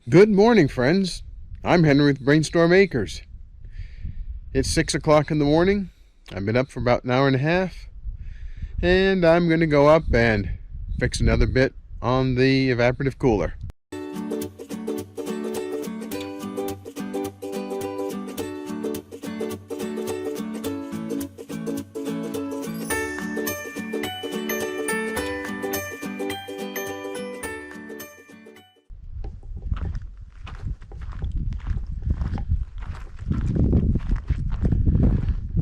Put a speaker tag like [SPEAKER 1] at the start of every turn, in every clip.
[SPEAKER 1] Good morning, friends. I'm Henry with BrainStormAcres. It's 6 o'clock in the morning. I've been up for about an hour and a half, and I'm going to go up and fix another bit on the evaporative cooler.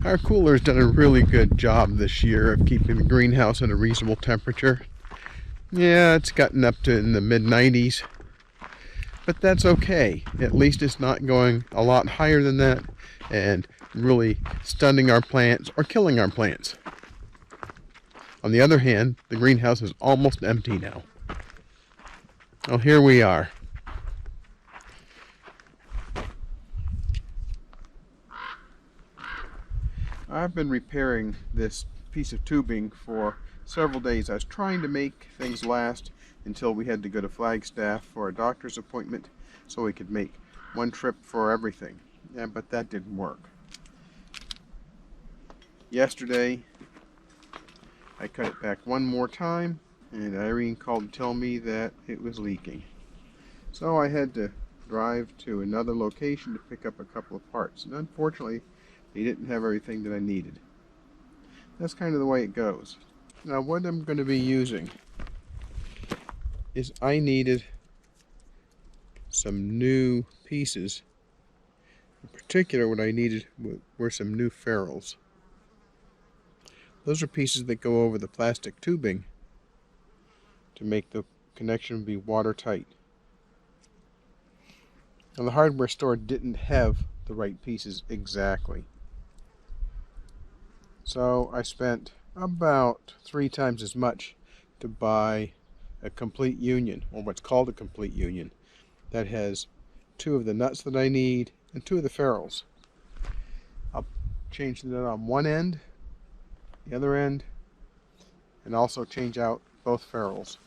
[SPEAKER 1] Our cooler has done a really good job this year of keeping the greenhouse at a reasonable temperature. Yeah, it's gotten up to in the mid-90s, but that's okay. At least it's not going a lot higher than that and really stunning our plants or killing our plants. On the other hand, the greenhouse is almost empty now. Well, here we are. I've been repairing this piece of tubing for several days. I was trying to make things last until we had to go to Flagstaff for a doctor's appointment so we could make one trip for everything. Yeah, but that didn't work. Yesterday, I cut it back one more time, and Irene called to tell me that it was leaking. So I had to drive to another location to pick up a couple of parts, and unfortunately, they didn't have everything that I needed. That's kind of the way it goes. Now what I'm going to be using is I needed some new pieces. In particular, what I needed were some new ferrules. Those are pieces that go over the plastic tubing to make the connection be watertight. Now the hardware store didn't have the right pieces exactly. So I spent about 3 times as much to buy a complete union, or what's called a complete union, that has 2 of the nuts that I need and 2 of the ferrules. I'll change the nut on one end, the other end, and also change out both ferrules.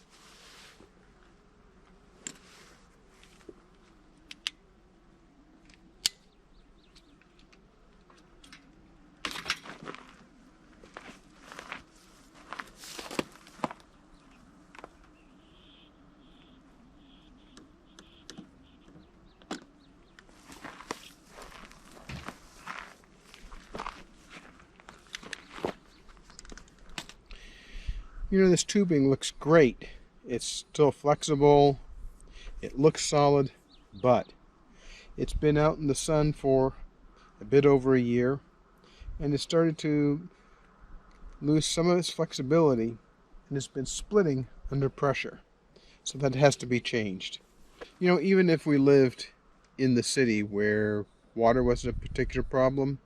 [SPEAKER 1] You know, this tubing looks great. It's still flexible, it looks solid, but it's been out in the sun for a bit over a year, and it started to lose some of its flexibility, and it's been splitting under pressure. So that has to be changed. You know, even if we lived in the city where water wasn't a particular problem,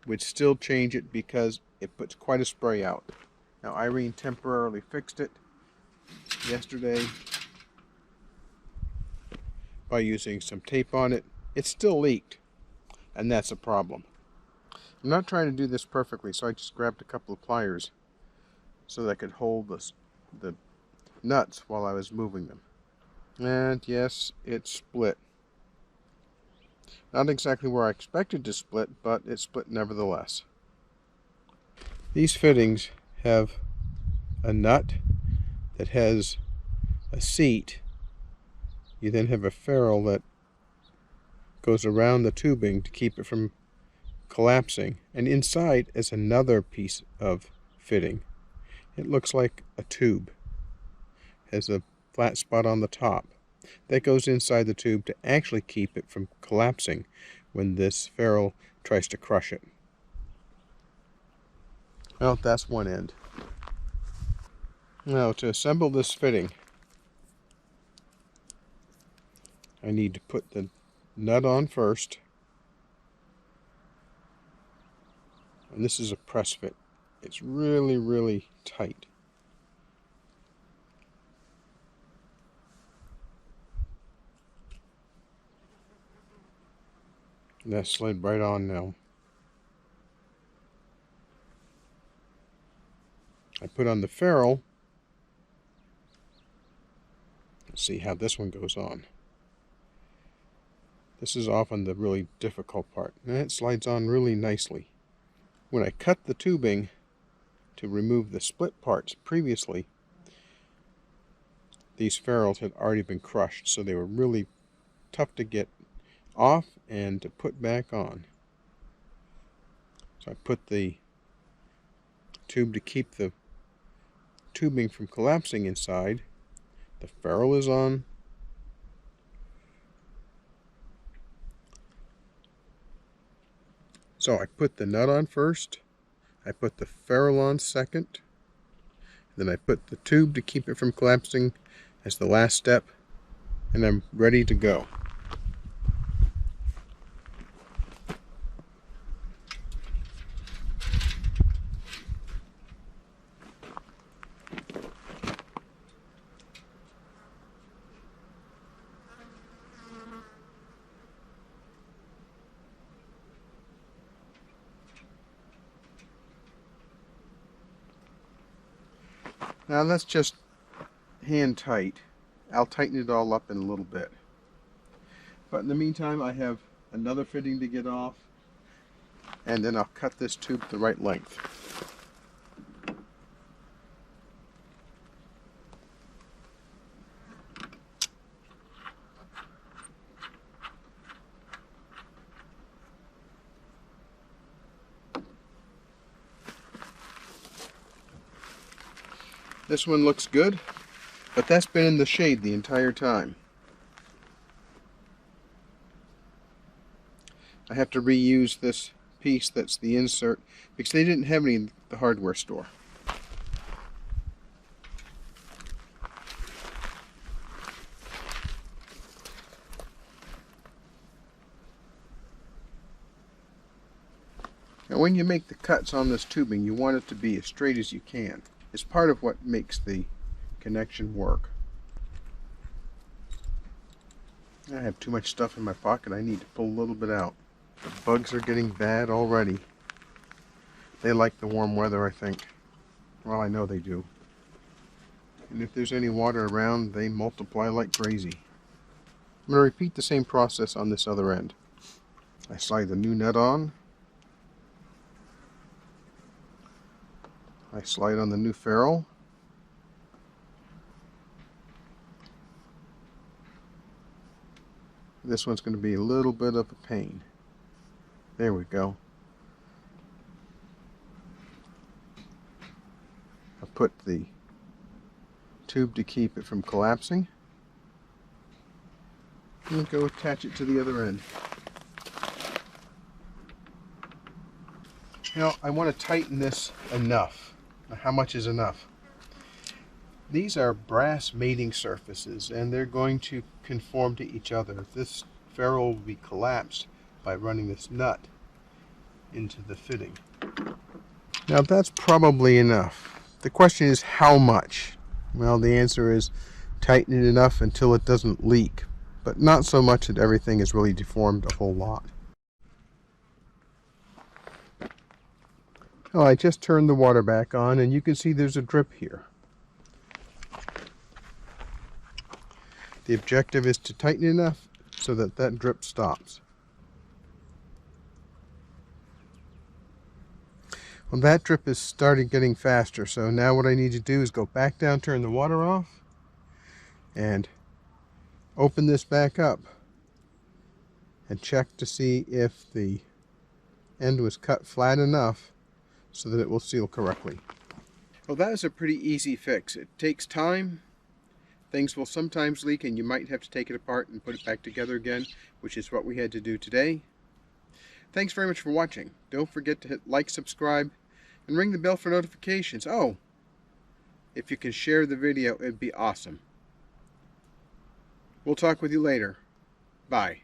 [SPEAKER 1] we'd still change it because it puts quite a spray out. Now Irene temporarily fixed it yesterday by using some tape on it. It still leaked, and that's a problem. I'm not trying to do this perfectly, so I just grabbed a couple of pliers so that I could hold the nuts while I was moving them. And yes, it split. Not exactly where I expected to split, but it split nevertheless. These fittings have a nut that has a seat. You then have a ferrule that goes around the tubing to keep it from collapsing, and inside is another piece of fitting. It looks like a tube. It has a flat spot on the top that goes inside the tube to actually keep it from collapsing when this ferrule tries to crush it. Well, that's one end. Now, to assemble this fitting, I need to put the nut on first. And this is a press fit. It's really, really tight. And that slid right on now. I put on the ferrule. Let's see how this one goes on. This is often the really difficult part, and it slides on really nicely. When I cut the tubing to remove the split parts previously, these ferrules had already been crushed, so they were really tough to get off and to put back on. So I put the tube to keep the tubing from collapsing inside. The ferrule is on. So I put the nut on first, I put the ferrule on second, then I put the tube to keep it from collapsing as the last step, and I'm ready to go. Now that's just hand tight. I'll tighten it all up in a little bit. But in the meantime, I have another fitting to get off, and then I'll cut this tube the right length. This one looks good, but that's been in the shade the entire time. I have to reuse this piece that's the insert because they didn't have any in the hardware store. Now when you make the cuts on this tubing, you want it to be as straight as you can. It's part of what makes the connection work. I have too much stuff in my pocket. I need to pull a little bit out. The bugs are getting bad already. They like the warm weather, I think. Well, I know they do. And if there's any water around, they multiply like crazy. I'm going to repeat the same process on this other end. I slide the new nut on. I slide on the new ferrule. This one's going to be a little bit of a pain. There we go. I put the tube to keep it from collapsing. And go attach it to the other end. Now I want to tighten this enough. Now, how much is enough? These are brass mating surfaces, and they're going to conform to each other. This ferrule will be collapsed by running this nut into the fitting. Now that's probably enough. The question is how much? Well, the answer is tighten it enough until it doesn't leak, but not so much that everything is really deformed a whole lot. Oh, I just turned the water back on, and you can see there's a drip here. The objective is to tighten it enough so that that drip stops. Well, that drip has started getting faster, so now what I need to do is go back down, turn the water off, and open this back up and check to see if the end was cut flat enough so that it will seal correctly. Well, that is a pretty easy fix. It takes time. Things will sometimes leak and you might have to take it apart and put it back together again, which is what we had to do today. Thanks very much for watching. Don't forget to hit like, subscribe, and ring the bell for notifications. Oh, if you can share the video, it'd be awesome. We'll talk with you later. Bye.